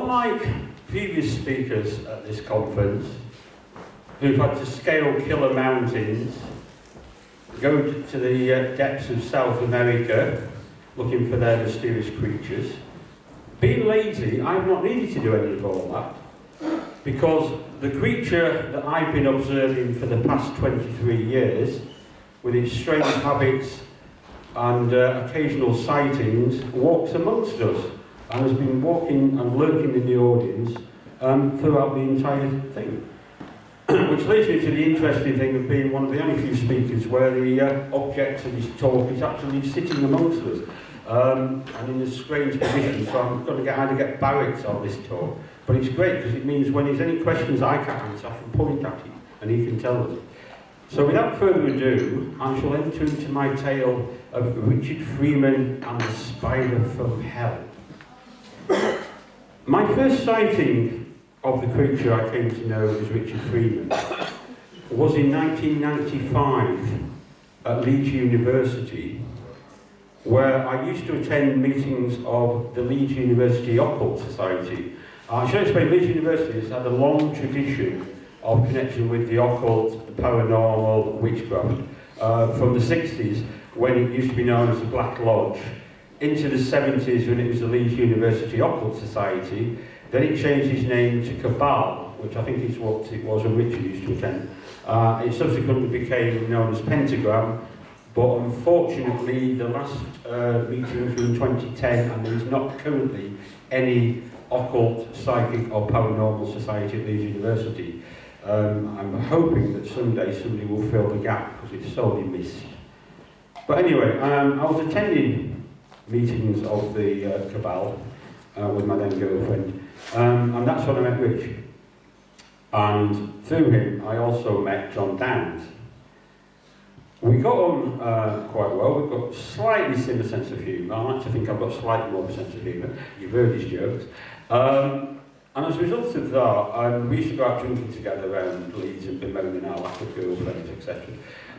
unlike previous speakers at this conference, who've had to scale killer mountains, go to the depths of South America, looking for their mysterious creatures, being lazy, I've not needed to do any of all that, because the creature that I've been observing for the past 23 years, with its strange habits and occasional sightings, walks amongst us, and has been walking and lurking in the audience throughout the entire thing. Which leads me to the interesting thing of being one of the only few speakers where the object of his talk is actually sitting amongst us, and in a strange position, so I'm going to either get barracks on this talk, but it's great because it means when there's any questions I can't answer, I can point at him and he can tell us. So without further ado, I shall enter into my tale of Richard Freeman and the Spider from Hell. My first sighting of the creature I came to know as Richard Freeman was in 1995 at Leeds University, where I used to attend meetings of the Leeds University Occult Society. I should explain, Leeds University has had a long tradition of connection with the occult, the paranormal, witchcraft, from the 60s, when it used to be known as the Black Lodge, into the 70s when it was the Leeds University Occult Society. Then it changed its name to Cabal, which I think is what it was when Richard used to attend. It subsequently became known as Pentagram, but unfortunately the last meeting was in 2010 and there is not currently any occult, psychic or paranormal society at Leeds University. I'm hoping that someday somebody will fill the gap because it's sorely missed. But anyway, I was attending meetings of the Cabal with my then girlfriend, and that's when I met Rich. And through him, I also met John Downs. We got on quite well. We've got slightly similar sense of humour. I like to think I've got slightly more of a sense of humour. You've heard his jokes. And as a result of that, we used to go out drinking together around Leeds and bemoaning our lack of girlfriends, etc.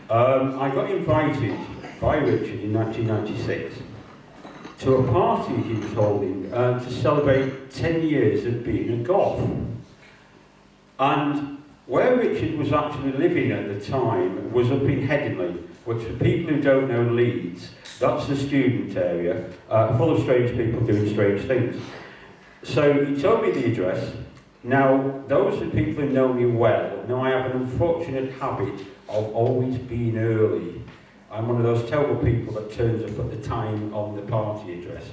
I got invited by Richard in 1996 to a party he was holding to celebrate 10 years of being a Goth. And where Richard was actually living at the time was up in Headingley, which for people who don't know Leeds, that's the student area, full of strange people doing strange things. So he told me the address. Now, those of people who know me well know I have an unfortunate habit of always being early. I'm one of those terrible people that turns up at the time on the party address.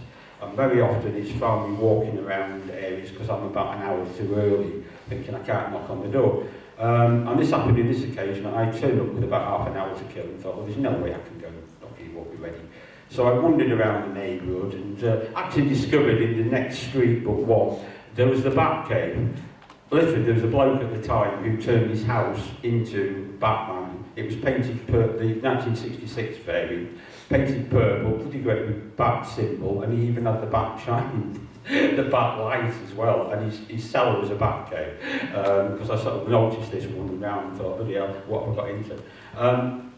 And very often it's found me walking around areas because I'm about an hour too early, thinking I can't knock on the door. And this happened in this occasion. I turned up with about half an hour to kill and thought, well, there's no way I can go knocking, he won't be ready. So I wandered around the neighbourhood and actually discovered in the next street but one, there was the Batcave. Literally, there was a bloke at the time who turned his house into Batman. It was painted the 1966 variant, painted purple, pretty great with bat symbol, and he even had the bat shine, the bat light as well, and his cellar was a bat cave, because I sort of noticed this wandering around and thought, bloody hell, what have I got into?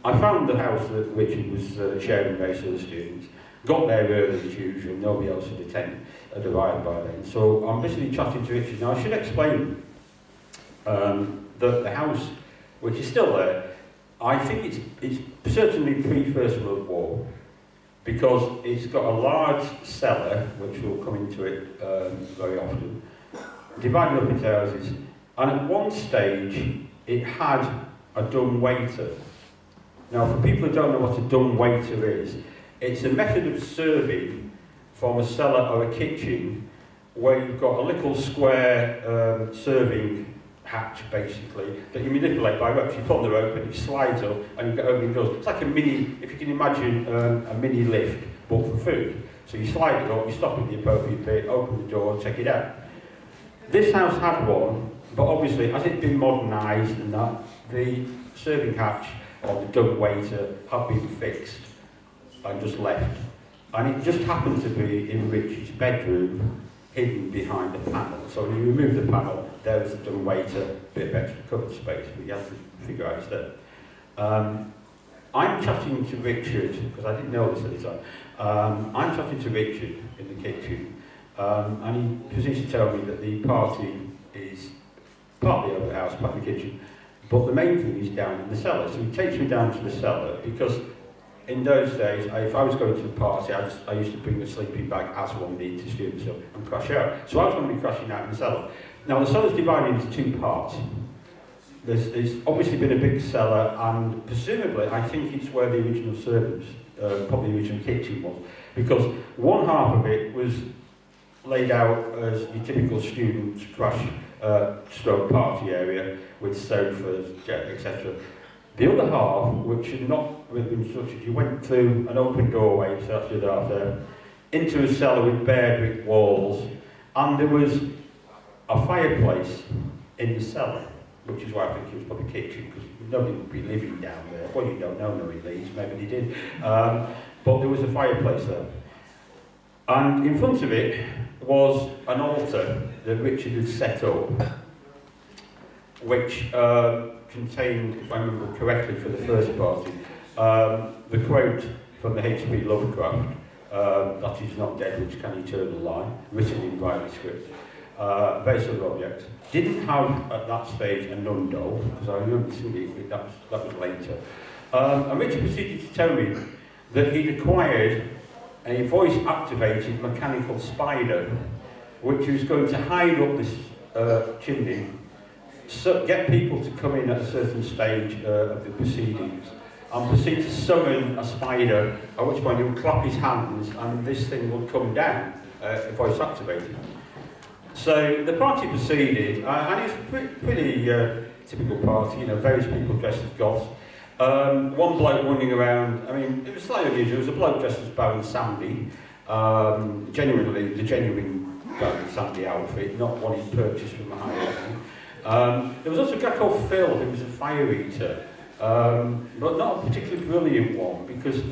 I found the house that Richard was sharing with most of the students, got there early as usual, nobody else had arrived by then, so I'm basically chatting to Richard. Now I should explain that the house, which is still there, I think it's certainly pre-First World War, because it's got a large cellar, which we'll come into it very often, divided up into houses, and at one stage it had a dumb waiter. Now for people who don't know what a dumb waiter is, it's a method of serving from a cellar or a kitchen where you've got a little square serving hatch, basically, that you manipulate by ropes. You put on the rope and it slides up and you get opening doors. It's like a mini, if you can imagine, a mini lift, but for food. So you slide it up, you stop at the appropriate bit, open the door and check it out. This house had one, but obviously, as it's been modernised and that, the serving hatch, or the dumb waiter, had been fixed and just left. And it just happened to be in Richard's bedroom, hidden behind a panel. So when you remove the panel, there was the dumb waiter, bit of extra cupboard space, but you have to figure out it's there. I'm chatting to Richard, because I didn't know this at the time, I'm chatting to Richard in the kitchen, And he proceeds to tell me that the party is partly over the house, partly the kitchen, but the main thing is down in the cellar. So he takes me down to the cellar because in those days, if I was going to a party, I used to bring a sleeping bag as one did to students and crash out. So I was going to be crashing out in the cellar. Now the cellar's divided into two parts. There's obviously been a big cellar, and presumably I think it's where the original servants, probably the original kitchen was, because one half of it was laid out as your typical student crash stroke party area with sofas, etc. The other half, which had not been structured, you went through an open doorway, so that's the other half there, into a cellar with bare brick walls, and there was a fireplace in the cellar, which is why I think it was probably kitchen, because nobody would be living down there. Well, you don't know in Leeds, maybe they did. But there was a fireplace there. And in front of it was an altar that Richard had set up, which contained, if I remember correctly for the first party, the quote from the H.P. Lovecraft, that is not dead which can eternal lie, written in Riley script. Very sort of objects. Didn't have at that stage a nun doll, because I remember seeing it, that was later. And Richard proceeded to tell me that he'd acquired a voice-activated mechanical spider, which was going to hide up this chimney, so get people to come in at a certain stage of the proceedings, and proceed to summon a spider, at which point he would clap his hands and this thing would come down, voice-activated. So the party proceeded, and it's a pretty typical party, you know, various people dressed as Goths. One bloke running around, I mean, it was slightly unusual, there was a bloke dressed as Baron Sandy, genuinely, the genuine Baron Sandy outfit, not one he'd purchased from a higher level. There was also a guy called Phil, who was a fire eater, but not a particularly brilliant one, because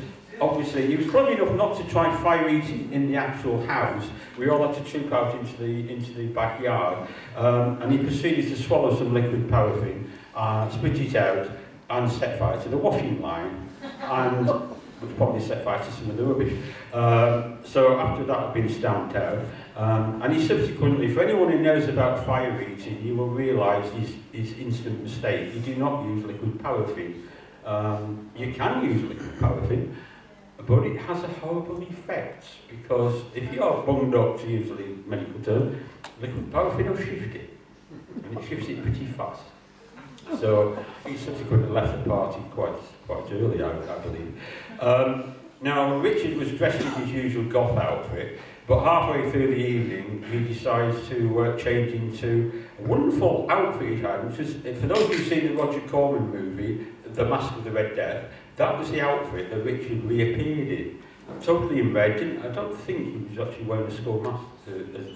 obviously he was clever enough not to try fire eating in the actual house. We all had to troop out into the backyard, and he proceeded to swallow some liquid paraffin, spit it out, and set fire to the washing line, and which probably set fire to some of the rubbish. So after that had been stamped out, and he subsequently, for anyone who knows about fire eating, you will realise his instant mistake. You do not use liquid paraffin. You can use liquid paraffin, but it has a horrible effect, because if you are bunged up, to use the medical term, liquid paraffin will shift it, and it shifts it pretty fast. So he subsequently left the party quite early, I believe. Now Richard was dressed in his usual goth outfit, but halfway through the evening he decides to change into a wonderful outfit he had, which is, for those who've seen the Roger Corman movie, The Mask of the Red Death, that was the outfit that Richard reappeared in. Totally in red. I don't think he was actually wearing a skull mask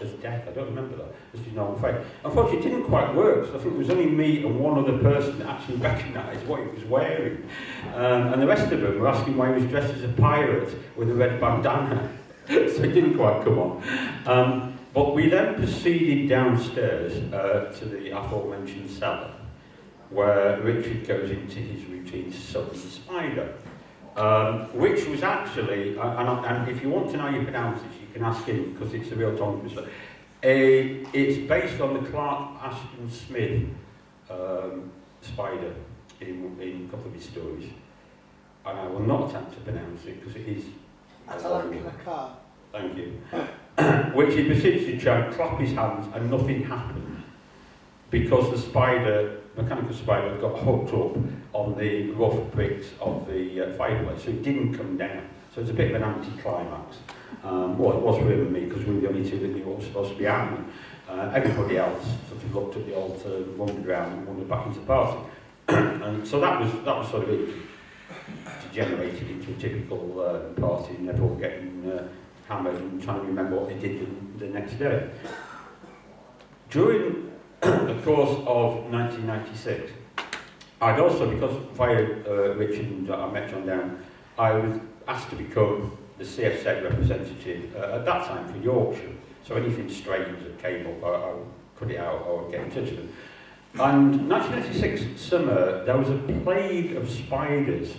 as Death. I don't remember that. This is normal face. Unfortunately, it didn't quite work, so I think it was only me and one other person that actually recognised what he was wearing. And the rest of them were asking why he was dressed as a pirate with a red bandana. So it didn't quite come on. But we then proceeded downstairs to the aforementioned cellar, where Richard goes into his routine to summon the spider. Which was actually, and if you want to know how you pronounce it, you can ask him, because it's a real tongue twister. It's based on the Clark Ashton Smith spider in a couple of his stories. And I will not attempt to pronounce it, because it is... Thank you. Which he proceeds to try and clap his hands, and nothing happened, because the spider, mechanical spider, got hooked up on the rough bricks of the fireplace, so it didn't come down. So it's a bit of an anti-climax. Well, it was for him and me, because we were the only two that knew what was supposed to be happening. Everybody else sort of looked at the altar, wandered around, and wandered back into the party. And so that was sort of it, degenerated into a typical party, and everyone getting hammered and trying to remember what they did the next day. During the course of 1996, I'd also, because via Richard and I met John Down, I was asked to become the CFSEC representative at that time for Yorkshire. So anything strange that came up, I would cut it out or get in touch with them. And 1996 summer, there was a plague of spiders,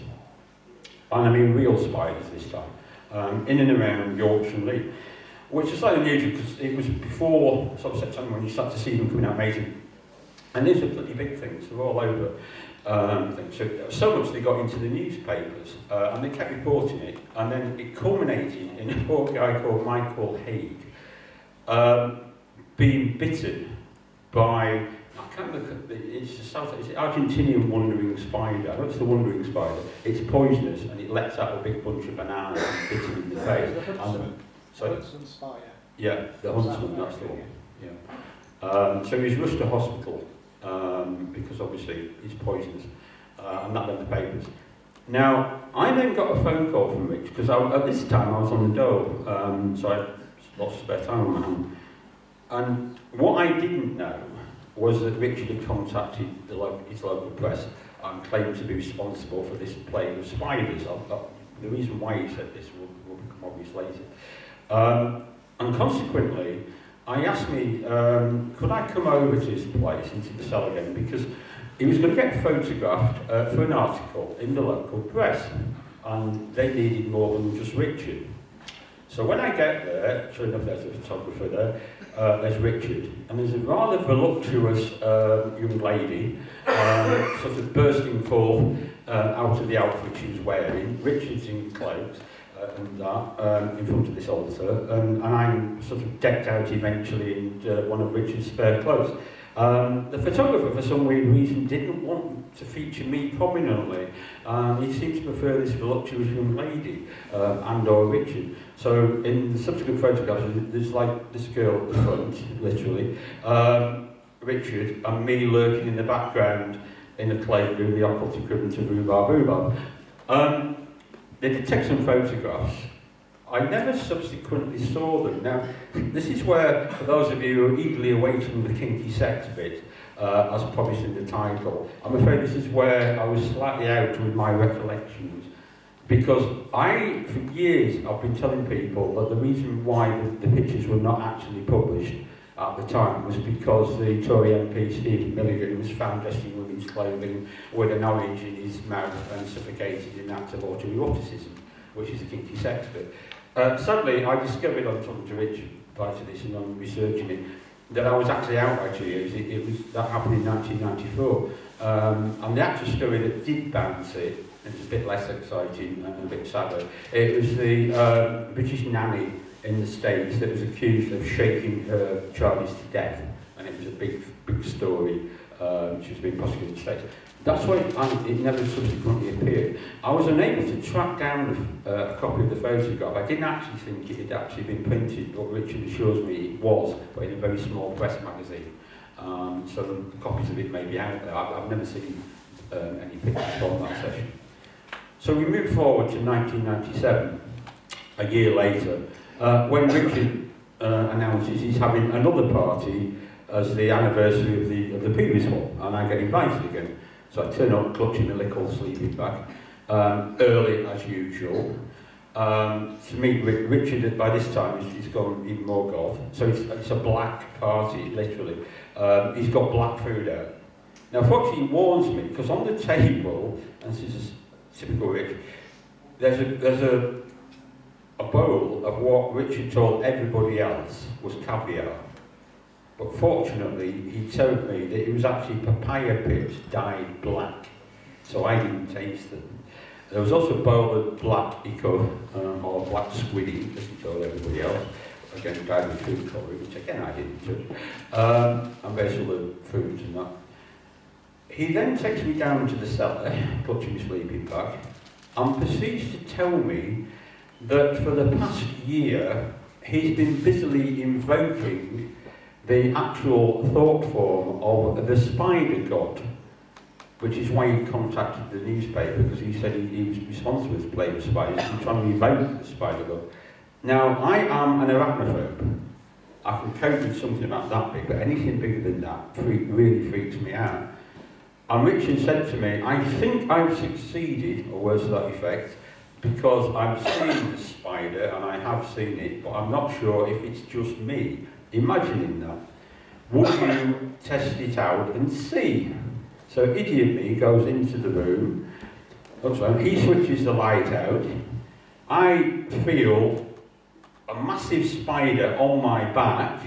and I mean real spiders this time, in and around Yorkshire and Leeds. which is slightly unusual because it was before sort of September when you start to see them coming out amazing. And these are pretty big things, they're all over things. So much they got into the newspapers, and they kept reporting it, and then it culminated in a poor guy called Michael Haig being bitten by, I can't look at it's the Argentinian wandering spider. I know it's the wandering spider. It's poisonous and it lets out a big bunch of bananas and bits him in the face. The Huntsman spider. Yeah, the Huntsman, that's the one. Yeah. So he was rushed to hospital because obviously it's poisonous, and that went in the papers. Now, I then got a phone call from Rich, because at this time I was on the dole, so I had lots of spare time on my hand. And what I didn't know was that Richard had contacted his local press and claimed to be responsible for this plague of spiders. The reason why he said this will become obvious later. And consequently, I asked me, could I come over to his place, into the cell again, because he was going to get photographed for an article in the local press, and they needed more than just Richard. So when I get there, sure enough there's a photographer there, there's Richard, and there's a rather voluptuous young lady, sort of bursting forth out of the outfit she was wearing. Richard's in clothes and that, in front of this altar, and I'm sort of decked out eventually in one of Richard's spare clothes. The photographer, for some weird reason, didn't want to feature me prominently. He seemed to prefer this voluptuous young lady and/or Richard. So in the subsequent photographs, there's like this girl at the front, literally, Richard, and me lurking in the background in a clay room, the occult equivalent of rhubarb. They did take some photographs. I never subsequently saw them. Now, this is where, for those of you who are eagerly awaiting the Kinky Sex bit, as promised in the title, I'm afraid this is where I was slightly out with my recollections. Because for years, I've been telling people that the reason why the pictures were not actually published at the time was because the Tory MP, Stephen Milligan, was found dressed in women's clothing with an orange in his mouth and suffocated in an act of autoeroticism, which is the Kinky Sex bit. Sadly, I discovered on talking to Richard prior to this and on researching it that I was actually out by 2 years. That happened in 1994. And the actual story that did bounce it was a bit less exciting and a bit sadder. It was the British nanny in the States that was accused of shaking her charges to death, and it was a big story. She was being prosecuted in the States. That's why it never subsequently appeared. I was unable to track down a copy of the photograph. I didn't actually think it had actually been printed, but Richard assures me it was, but in a very small press magazine. So the copies of it may be out there. I've never seen any pictures from that session. So we move forward to 1997, a year later, when Richard announces he's having another party as the anniversary of the previous one, and I get invited again. So I turn up, clutching a little sleeping bag, early as usual, to meet Richard. By this time, he's gone even more goth. So it's a black party, literally. He's got black food out. Now, fortunately, he warns me, because on the table, and this is typical Rich, there's a bowl of what Richard told everybody else was caviar. But fortunately, he told me that it was actually papaya pips dyed black, so I didn't taste them. There was also a bowl of black ico, or black squiddy, as he told everybody else, again dyed with food colouring, which again I didn't touch, and various other foods and that. He then takes me down to the cellar, clutching my sleeping bag, and proceeds to tell me that for the past year, he's been busily invoking the actual thought form of the spider god, which is why he contacted the newspaper, because he said he was responsible for the plague of spiders and trying to invoke the spider god. Now, I am an arachnophobe. I can cope with something about that big, but anything bigger than that really freaks me out. And Richard said to me, I think I've succeeded, or words to that effect, because I've seen the spider, and I have seen it, but I'm not sure if it's just me. Imagining that, would you test it out and see? So idiot me goes into the room, he switches the light out. I feel a massive spider on my back.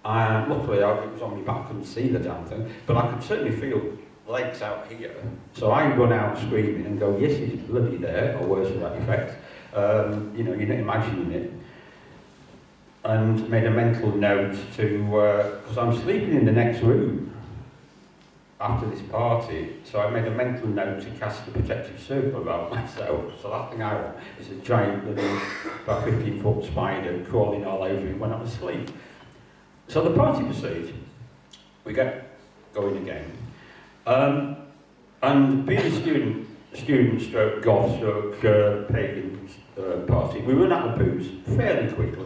Luckily, it was on my back, I couldn't see the damn thing, but I could certainly feel legs out here. So I run out screaming and go, yes, it's bloody there, or worse to that effect. You know, you're not imagining it. And made a mental note to, because I'm sleeping in the next room after this party, so I made a mental note to cast a protective circle around myself. So last thing I want is a giant little, about 15-foot spider crawling all over me when I'm asleep. So the party proceeds. We get going again. And being a student stroke goth stroke pagan party, we run out of booze fairly quickly.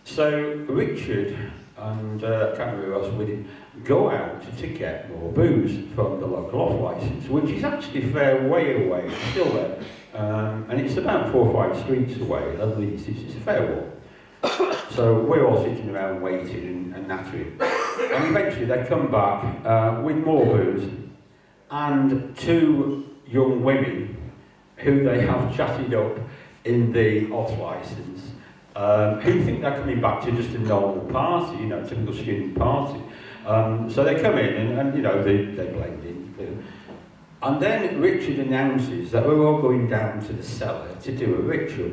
So Richard and I can't remember who else with him go out to get more booze from the local off licence, which is actually a fair way away, it's still there. And it's about 4 or 5 streets away, at least. It's a fair walk. So we're all sitting around waiting and nattering. And eventually they come back with more booze and 2 young women who they have chatted up in the off licence, who think they're coming back to just a normal party, you know, typical student party. So they come in and you know, they blend in. And then Richard announces that we're all going down to the cellar to do a ritual.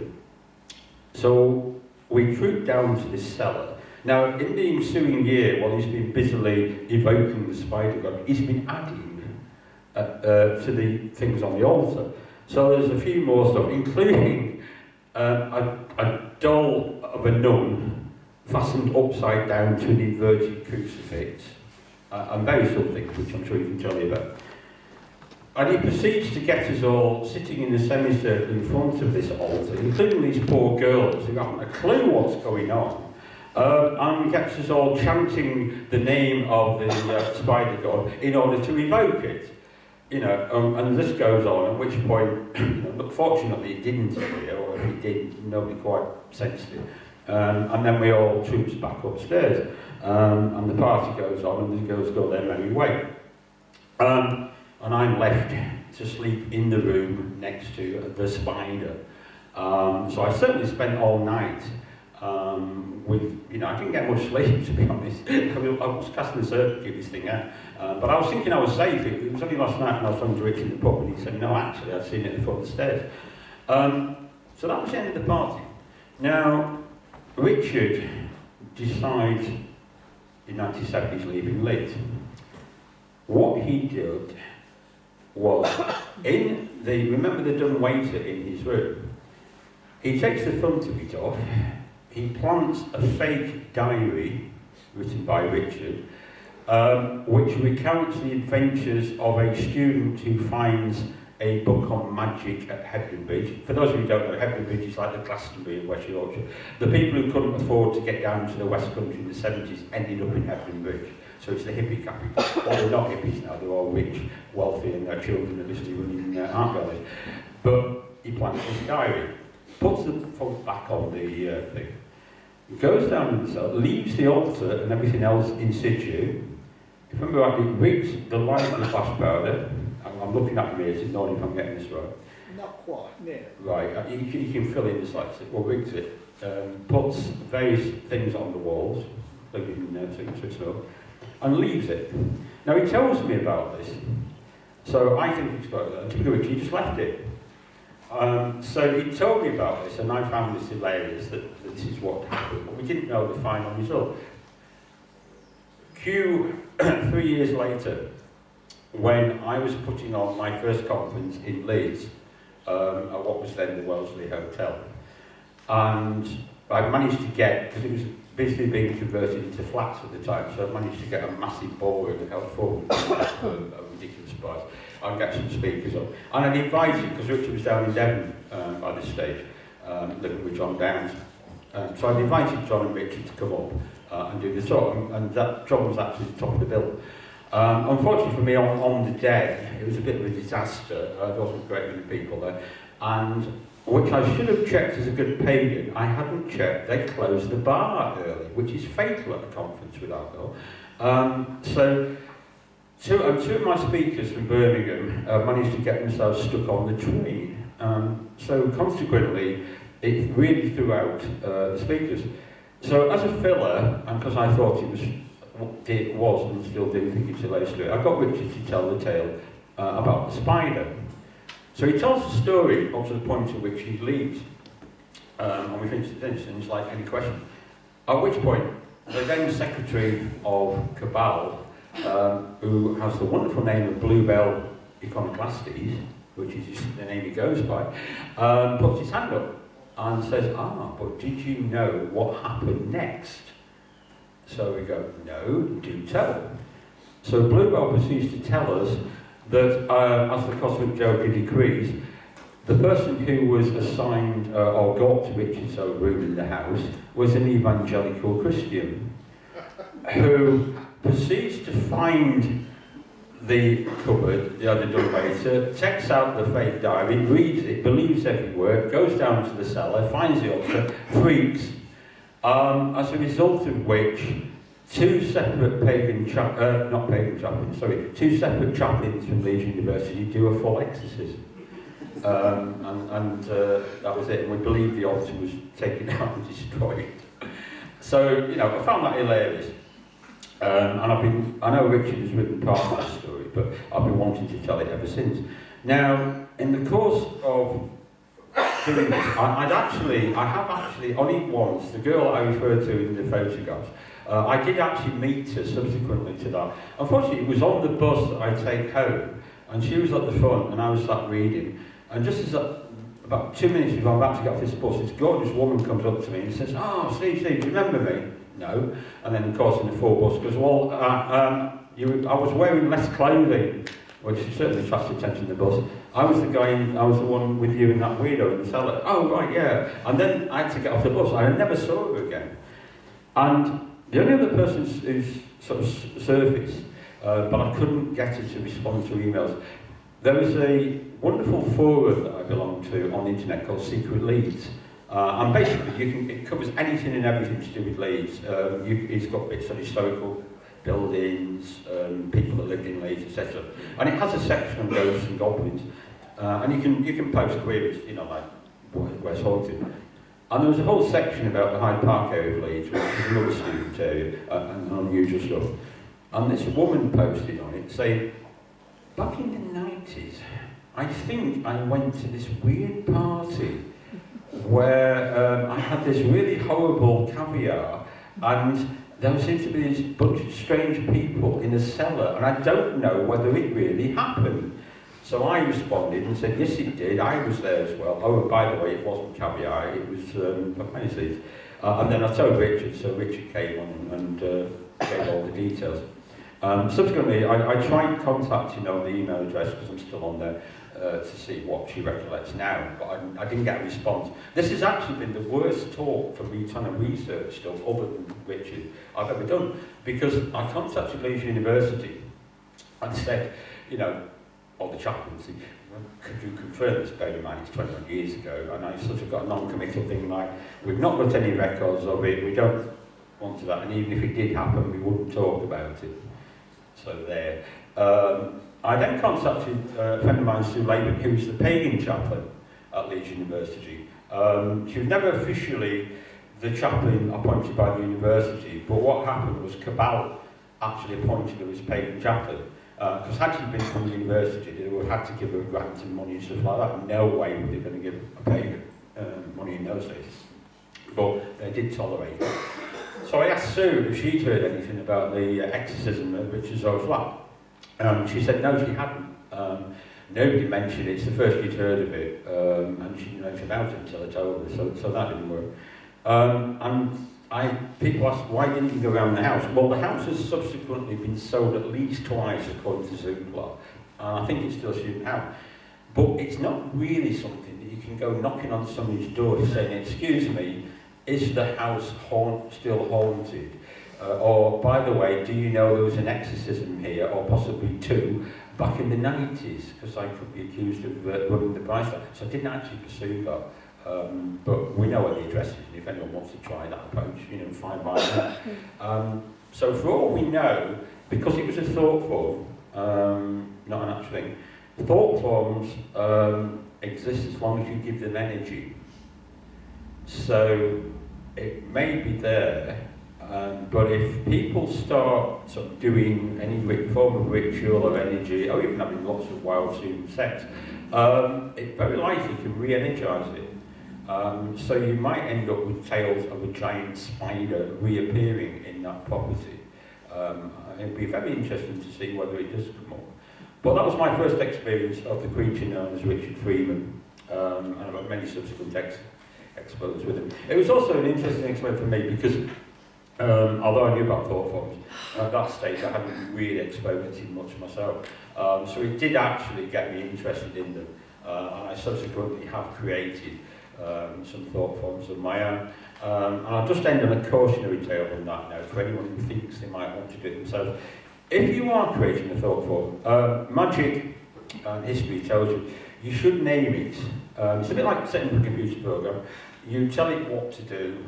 So we troop down to this cellar. Now, in the ensuing year, while he's been busily evoking the spider god, he's been adding to the things on the altar. So there's a few more stuff, including a doll of a nun fastened upside down to an inverted crucifix, and various other things, which I'm sure he can tell you about. And he proceeds to get us all sitting in a semicircle in front of this altar, including these poor girls who haven't a clue what's going on. And gets us all chanting the name of the spider god in order to evoke it. You know, and this goes on, at which point, you know, fortunately it didn't appear, or if it did, nobody quite sensed it. And then we all troops back upstairs, and the party goes on, and the girls go their merry way. And I'm left to sleep in the room next to the spider. So I certainly spent all night with, you know, I didn't get much sleep, to be honest. I was casting a circle to keep this thing out. But I was thinking I was safe. It was only last night when I was talking to Richard in the pub, and he said, no, actually, I'd seen it at the foot of the stairs. So that was the end of the party. Now, Richard decides in 1970 he's leaving Leeds. What he did was, remember the dumb waiter in his room? He takes the front of it off, he plants a fake diary written by Richard, which recounts the adventures of a student who finds a book on magic at Hebden Bridge. For those of you who don't know, Hebden Bridge is like the Glastonbury in West Yorkshire. The people who couldn't afford to get down to the West Country in the 70s ended up in Hebden Bridge. So it's the hippie capital. Well, they're not hippies now, they're all rich, wealthy, and their children are literally running art galleries. But he plants his diary, puts the front back on the thing, goes down in the cell, leaves the altar and everything else in situ. If I remember rightly, rigs the light with flash powder. I'm looking at me as ignoring if I'm getting this right. Not quite, near. Right, you can fill in the slides. Well, rigs it, puts various things on the walls, like you can switch it off, and leaves it. Now he tells me about this, so I think he's got it. Typically, he just left it. So he told me about this, and I found this hilarious that this is what happened, but we didn't know the final result. 3 years later, when I was putting on my first conference in Leeds, at what was then the Wellesley Hotel, and I managed to get, because it was basically being converted into flats at the time, so I managed to get a massive ballroom that held 400 for a ridiculous price. I'd get some speakers on. And I'd invited, because Richard was down in Devon by this stage, living with John Downs. So I'd invited John and Richard to come up and do the talk, and that John was actually the top of the bill. Unfortunately for me, on the day, it was a bit of a disaster. There wasn't a great many people there. And which I should have checked as a good pagan, I hadn't checked. They closed the bar early, which is fatal at a conference with alcohol. So two of my speakers from Birmingham managed to get themselves stuck on the train. So consequently, it really threw out the speakers. So as a filler, and because I thought it was and still do think it's a hilarious story, I got Richard to tell the tale about the spider. So he tells the story up to the point at which he leaves. And we finish the dinner, and it's like, any question? At which point, the then secretary of Cabal, who has the wonderful name of Bluebell Iconoclastes, which is the name he goes by, puts his hand up and says, but did you know what happened next? So we go, no, do tell. So Bluebell proceeds to tell us that, as the cosmic joker decrees, the person who was assigned or got to Richard's own room in the house was an evangelical Christian who proceeds to find the cupboard, the other door later, takes out the fake diary, reads it, believes every word, goes down to the cellar, finds the altar, freaks, as a result of which two separate two separate chaplains from Leeds University do a full exorcism. That was it, and we believe the altar was taken out and destroyed. So, I found that hilarious. And I know Richard has written part of that story, but I've been wanting to tell it ever since. Now, in the course of doing this, I have actually, only once, the girl I referred to in the photographs, I did actually meet her subsequently to that. Unfortunately, it was on the bus that I take home, and she was at the front, and I was sat reading, and just as about 2 minutes before I'm about to get off this bus, this gorgeous woman comes up to me and says, Steve, do you remember me? No. And then, of course, in the full bus goes, well, I was wearing less clothing, which certainly attracted attention in the bus. I was the one with you and that weirdo in the cellar. Oh, right, yeah. And then I had to get off the bus. I never saw her again. And the only other person who's sort of surfaced, but I couldn't get her to respond to emails. There was a wonderful forum that I belong to on the internet called Secret Leeds. And basically, it covers anything and everything to do with Leeds. It's got bits of historical buildings, people that lived in Leeds, etc. And it has a section on ghosts and goblins. And you can post queries, like where's haunted. And there was a whole section about the Hyde Park area of Leeds, which is another student area, and unusual stuff. And this woman posted on it saying, back in the 90s, I think I went to this weird party where I had this really horrible caviar, and there seemed to be this bunch of strange people in a cellar, and I don't know whether it really happened. So I responded and said, yes it did, I was there as well. Oh, and by the way, it wasn't caviar, it was appendices. And then I told Richard, so Richard came on and gave all the details. Subsequently, I tried contacting her on the email address, because I'm still on there, to see what she recollects now, but I didn't get a response. This has actually been the worst talk for me trying to research stuff other than Richard I've ever done, because I contacted Leeds University and said, all the chaplains, could you confirm this? Bear in mind, it's 21 years ago, and I sort of got a non-committal thing like, we've not got any records of it, we don't want to that, and even if it did happen, we wouldn't talk about it. So there. I then contacted a friend of mine, Sue Laban, who was the pagan chaplain at Leeds University. She was never officially the chaplain appointed by the university, but what happened was Cabal actually appointed her as pagan chaplain. Because had she been from the university, they would have had to give her grants and money and stuff like that. No way were they going to give a pagan money in those days. But they did tolerate it. So I asked Sue if she'd heard anything about the exorcism at Richard's old flat. She said no, she hadn't. Nobody mentioned it, it's the first she'd heard of it, and she didn't know anything about it until I told her, so that didn't work. People asked, why didn't you go around the house? Well, the house has subsequently been sold at least twice, according to Zoopla. I think it's still shooting out. But it's not really something that you can go knocking on somebody's door saying, excuse me, is the house still haunted? Or, by the way, do you know there was an exorcism here, or possibly two, back in the 90s? Because I could be accused of running the price down. So I didn't actually pursue that. But we know what the address is, and if anyone wants to try that approach, fine by that. So for all we know, because it was a thought form, not an actual thing, thought forms exist as long as you give them energy. So it may be there, but if people start sort of doing any form of ritual or energy, or even having lots of wild human sex, it very likely can re-energise it. So you might end up with tales of a giant spider reappearing in that property. It'd be very interesting to see whether it does come up. But that was my first experience of the creature known as Richard Freeman, and I've had many subsequent exposures with him. It was also an interesting experience for me because, although I knew about thought forms, at that stage I hadn't really experimented much myself. So it did actually get me interested in them, and I subsequently have created some thought forms of my own. And I'll just end on a cautionary tale on that now for anyone who thinks they might want to do it themselves. If you are creating a thought form, magic and history tells you should name it. It's a bit like setting up a computer program. You tell it what to do,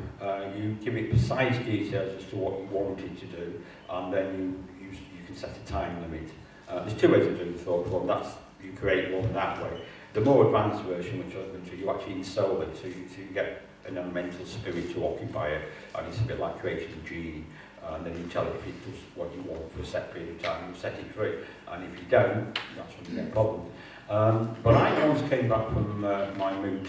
you give it precise details as to what you want it to do, and then you can set a time limit. There's two ways of doing the thought form. You create one that way. The more advanced version, which you actually install it, so you get an elemental spirit to occupy it, and it's a bit like creating a genie. And then you tell it if it does what you want for a set period of time, you set it free. And if you don't, that's when you get problems. But I once came back from my moot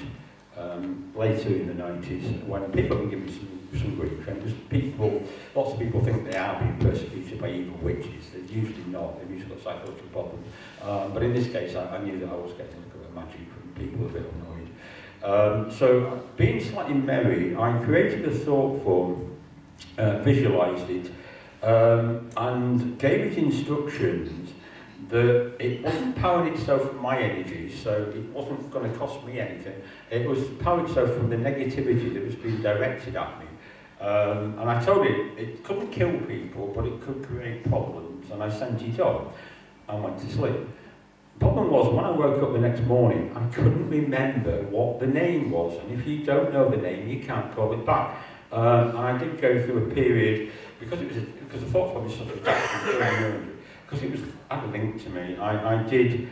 later in the 90s, when people have given me some grief, and lots of people think they are being persecuted by evil witches. They're usually not. They've usually got psychological problems. But in this case, I knew that I was getting a bit of magic from people a bit annoyed. So, being slightly merry, I created a thought form, visualised it, and gave it instructions that it wasn't powering itself from my energy, so it wasn't going to cost me anything. It was powering itself from the negativity that was being directed at me. And I told it couldn't kill people, but it could create problems, and I sent it off and went to sleep. The problem was, when I woke up the next morning, I couldn't remember what the name was, and if you don't know the name, you can't call it back. And I did go through a period, because the thought form is sort of because it was had a link to me. I did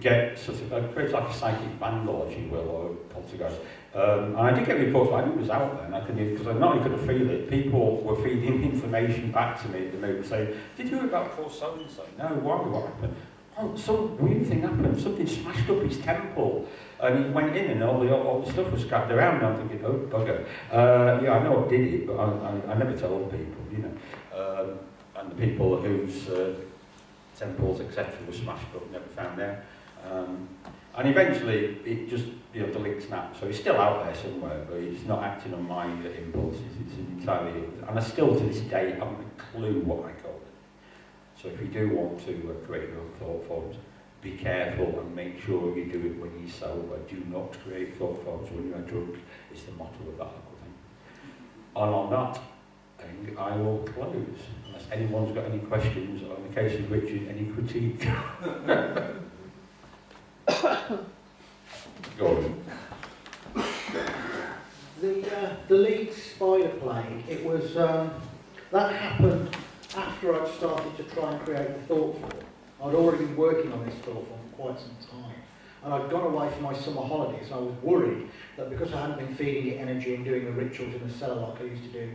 get sort of create like a psychic vandal, if you will, or a poltergeist. And I did get reports that I knew it was out there, and I could, because I not only could feel it, people were feeding information back to me at the moment, saying, "Did you hear about poor so and so?" "No, why? What happened?" "Oh, some weird thing happened. Something smashed up his temple." And he went in, and all the stuff was scattered around. And I'm thinking, "Oh, bugger." Yeah, I know what did it, but I never tell other people, you know. And the people whose temples, etc., were smashed up, never found there. And eventually, it just, the link snapped. So it's still out there somewhere, but it's not acting on my impulses. It's entirely, and I still to this day haven't a clue what I call it. So if you do want to create your own thought forms, be careful and make sure you do it when you're sober. Do not create thought forms when you are drunk. It's the motto of that little thing. And on that thing, I will close. Unless anyone's got any questions on the case of Richard, any critique. Go on. The Leeds spider plague, it was, that happened after I'd started to try and create the thought form. I'd already been working on this thought form for quite some time. And I'd gone away for my summer holidays, and I was worried that because I hadn't been feeding it energy and doing the rituals in the cellar like I used to do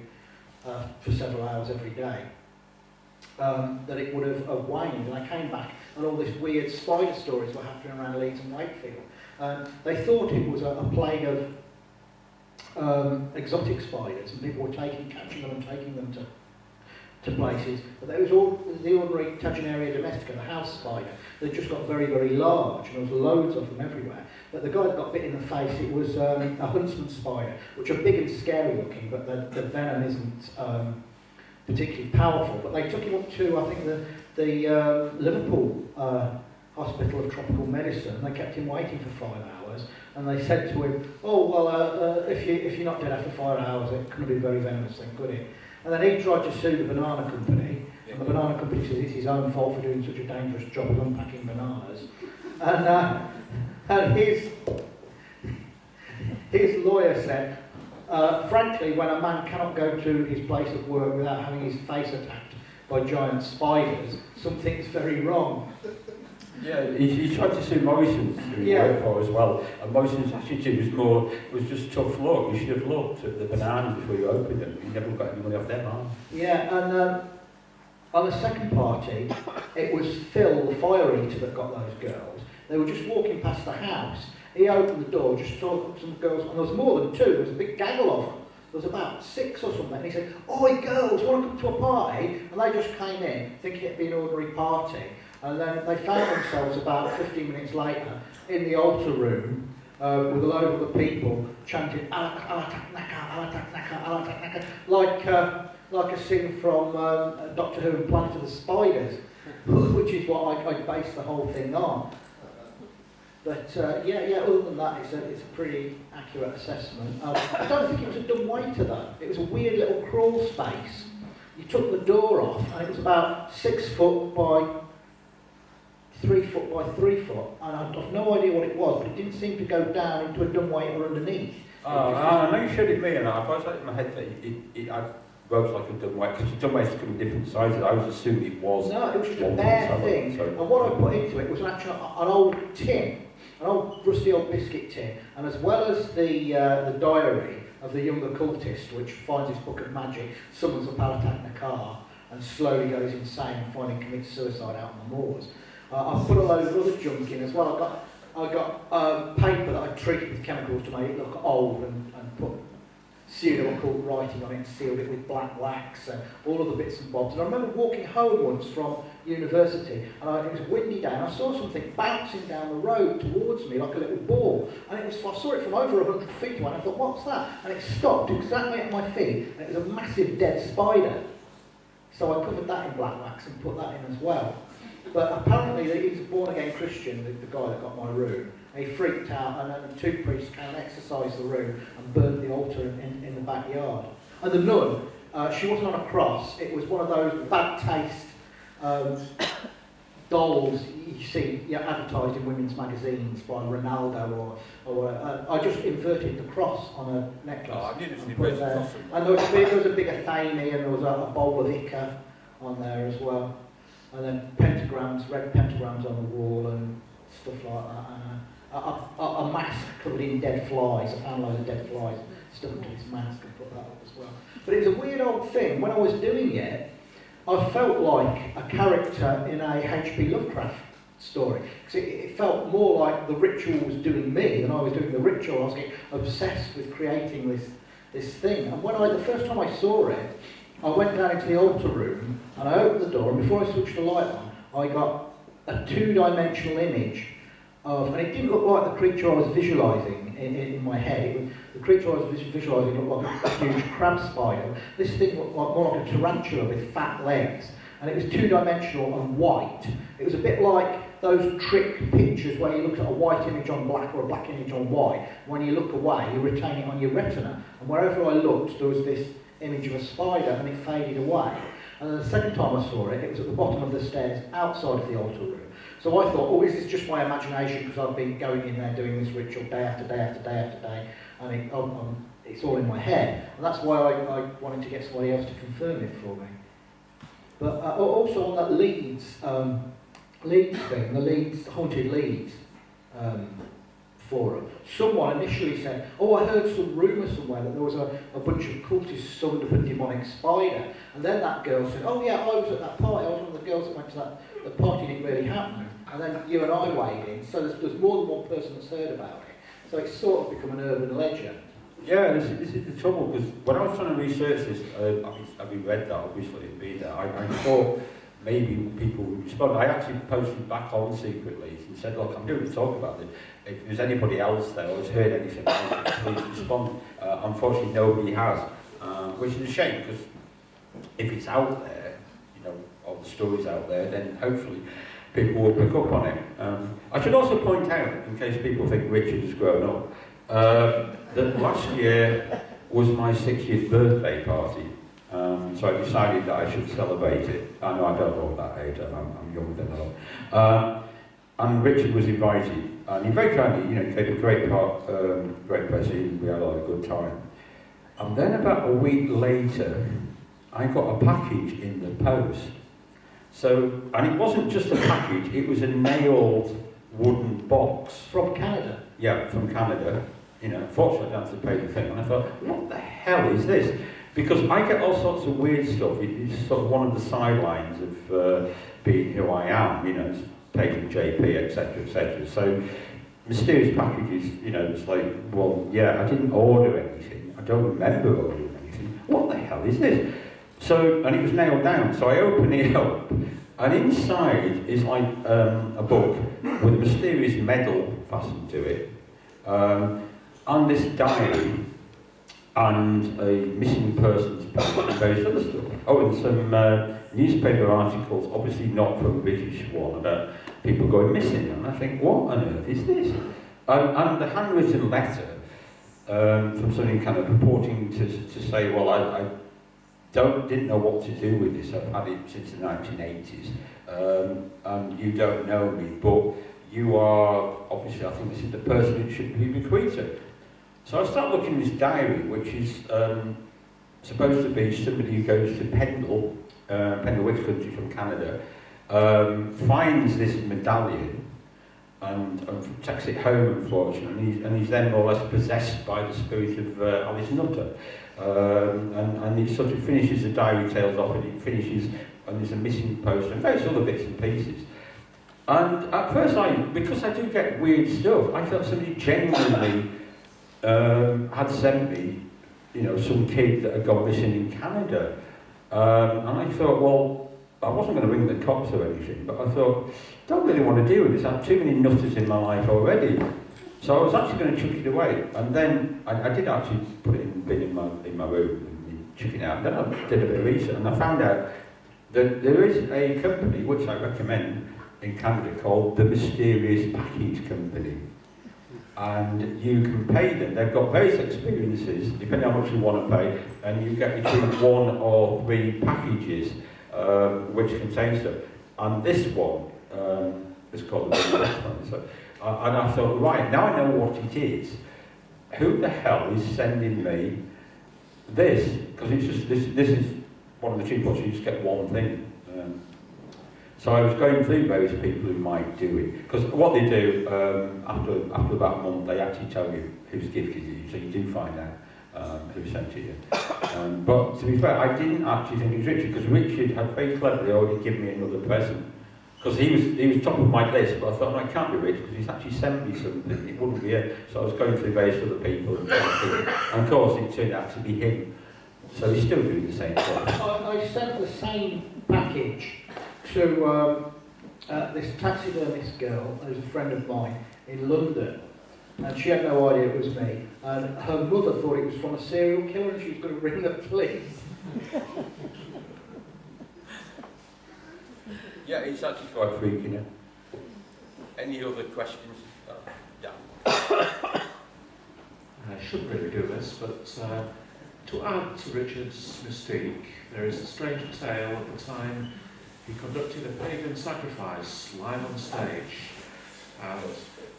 for several hours every day, that it would have waned. And I came back, and all these weird spider stories were happening around Leeds and Wakefield. They thought it was a plague of exotic spiders, and people were catching them and taking them to places, but there was all the ordinary Taginaria domestica, the house spider. They just got very, very large, and there was loads of them everywhere. But the guy that got bit in the face, it was a huntsman spider, which are big and scary looking, but the venom isn't particularly powerful. But they took him up to, I think, the Liverpool Hospital of Tropical Medicine, and they kept him waiting for 5 hours, and they said to him, "Oh, well, if you're not dead after 5 hours, it couldn't be very venomous then, could it?" And then he tried to sue the banana company, and the banana company said it's his own fault for doing such a dangerous job of unpacking bananas. And his lawyer said, frankly, when a man cannot go to his place of work without having his face attacked by giant spiders, something's very wrong. Yeah, he tried to sue Morrison's, who he worked for as well, and Morrison's attitude was just tough luck. You should have looked at the bananas before you opened them. You never got any money off them, huh? Yeah, and on the second party, it was Phil, the fire eater, that got those girls. They were just walking past the house. He opened the door, just saw some girls, and there was more than 2. There was a big gaggle of them. There was about 6 or something, and he said, "Oi, girls, want to come to a party?" And they just came in, thinking it'd be an ordinary party. And then they found themselves about 15 minutes later in the altar room with a load of other people chanting "Alatak Naka, Alatak Naka, Alatak Naka," like a scene from Doctor Who and Planet of the Spiders, which is what I based the whole thing on. But yeah, other than that, it's a pretty accurate assessment. I don't think it was a dumb waiter though. It was a weird little crawl space. You took the door off, and it was about 6 foot by 3 foot by 3 foot, and I've no idea what it was, but it didn't seem to go down into a dumb waiter underneath. I know you showed it me, and I was like in my head that it works like a dumb waiter, because the dumb waiters come in different sizes. I was assuming it was. No, it was just a bare thing, and what I put into it was an old tin. An old rusty old biscuit tin, and as well as the diary of the young occultist, which finds his book of magic, summons up Alatak Nakar, and slowly goes insane and finally commits suicide out on the moors. I put a load of other junk in as well. I got paper that I treated with chemicals to make it look old, and put pseudo-occult writing on it and sealed it with black wax and all of the bits and bobs. And I remember walking home once from university, and it was a windy day, and I saw something bouncing down the road towards me like a little ball. And I saw it from over 100 feet away, and I thought, what's that? And it stopped exactly at my feet, and it was a massive dead spider. So I covered that in black wax and put that in as well. But apparently he was a born-again Christian, the guy that got my room. And he freaked out, and then 2 priests came and exorcised the room and burnt the altar in the backyard. And the nun, she wasn't on a cross. It was one of those bad taste dolls you see advertised in women's magazines by Ronaldo or I just inverted the cross on a necklace. Oh, I didn't inverted the cross. And there was a big Athene, and there was a bowl of Ica on there as well. And then pentagrams, red pentagrams on the wall and stuff like that. And a mask covered in dead flies. I found loads of dead flies stuck into this mask and put that up as well. But it was a weird old thing. When I was doing it, I felt like a character in a H.P. Lovecraft story. Because it felt more like the ritual was doing me than I was doing the ritual. I was getting obsessed with creating this thing. And the first time I saw it, I went down into the altar room and I opened the door, and before I switched the light on, I got a 2-dimensional image of, and it didn't look like the creature I was visualising in my head. The creature I was visualising looked like a huge crab spider. This thing looked more like a tarantula with fat legs, and it was 2-dimensional and white. It was a bit like those trick pictures where you look at a white image on black or a black image on white. When you look away, you retain it on your retina, and wherever I looked, there was this image of a spider, and it faded away. And then the second time I saw it, it was at the bottom of the stairs outside of the altar room. So I thought, oh, is this just my imagination, because I've been going in there doing this ritual day after day after day after day, and it's all in my head. And that's why I wanted to get somebody else to confirm it for me. But also on that Leeds thing, the Leeds, haunted Leeds forum, someone initially said, oh, I heard some rumour somewhere that there was a bunch of cultists summoned up a demonic spider. And then that girl said, oh yeah, I was at that party, I was one of the girls that went to that, the party didn't really happen. And then you and I weighed in, so there's more than one person that's heard about it. So it's sort of become an urban legend. Yeah, this is the trouble, because when I was trying to research this, having read that, obviously, and read that, I thought maybe people would respond. I actually posted back on secretly and said, look, I'm doing a talk about this. If there's anybody else there or has heard anything, please respond. Unfortunately, nobody has, which is a shame, because if it's out there, all the stories out there, then hopefully people will pick up on it. I should also point out, in case people think Richard has grown up, that last year was my 60th birthday party. So I decided that I should celebrate it. I know I don't look that age, I'm younger than I. And Richard was invited, and he very kindly, he gave a great present, we had a lot of good time. And then about a week later, I got a package in the post So, and it wasn't just a package, it was a nailed wooden box. From Canada? Yeah, from Canada. You know, fortunately I didn't have to pay the thing. And I thought, what the hell is this? Because I get all sorts of weird stuff. It's sort of one of the sidelines of being who I am, you know, taking JP, etc., etc. So, mysterious packages, you know, it's like, well, yeah, I didn't order anything. I don't remember ordering anything. What the hell is this? So, and it was nailed down. So I open it up, and inside is like a book with a mysterious medal fastened to it, and this diary, and a missing persons page, and various other stuff. Oh, and some newspaper articles, obviously not from a British one, about people going missing. And I think, what on earth is this? And the handwritten letter from somebody kind of purporting to say, well, I didn't know what to do with this. I've had it since the 1980s, and you don't know me, but you are, obviously, I think this is the person it should be bequeathed to. So I start looking at this diary, which is supposed to be somebody who goes to Pendle, which country from Canada, finds this medallion and takes it home, unfortunately, and he's then more or less possessed by the spirit of Alice Nutter. And he sort of finishes the diary tales off, and it finishes, and there's a missing post and various other bits and pieces. And at first, because I do get weird stuff, I thought somebody genuinely had sent me, you know, some kid that had gone missing in Canada. And I thought, well, I wasn't going to ring the cops or anything, but I thought, don't really want to deal with this. I have too many nutters in my life already. So I was actually going to chuck it away. And then I did actually put it in the bin in my room and chuck it out. Then I did a bit of research and I found out that there is a company, which I recommend, in Canada called the Mysterious Package Company. And you can pay them. They've got various experiences, depending on how much you want to pay, and you get between 1 or 3 packages which contain stuff. And this one is called the Weirdness one. So, and I thought, right, now I know what it is. Who the hell is sending me this? Because it's just this is one of the cheap ones. You just get one thing. So I was going through various people who might do it, because what they do after about a month, they actually tell you whose gift it is, so you do find out who sent it to you. But to be fair, I didn't actually think it was Richard, because Richard had very cleverly already given me another present, because he was top of my list. But I thought, no, it can't be Richard, because he's actually sent me something. It wouldn't be it. So I was going through various other people, and of course it turned out to be him. So he's still doing the same thing. I sent the same package to this taxidermist girl, who's a friend of mine in London, and she had no idea it was me, and her mother thought it was from a serial killer and she was going to ring the police. Yeah, it's actually quite freaky. Yeah. Any other questions? Yeah. I shouldn't really do this, but to add to Richard's mystique, there is a strange tale at the time he conducted a pagan sacrifice live on stage, and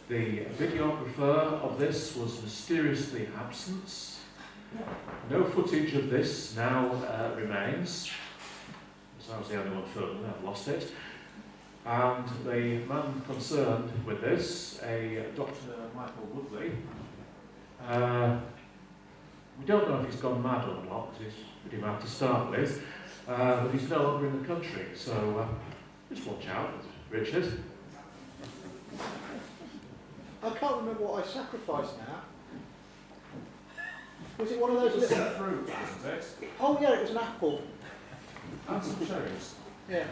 the videographer of this was mysteriously absent. No footage of this now remains, as I was the only one filming. I've lost it. And the man concerned with this, a Dr. Michael Woodley, we don't know if he's gone mad or not, because he's pretty mad to start with. But he's no longer in the country, so just watch out, Richard. I can't remember what I sacrificed now. Was it one of those It was little... fruit, wasn't it? Oh yeah, it was an apple. And some cherries. Yeah.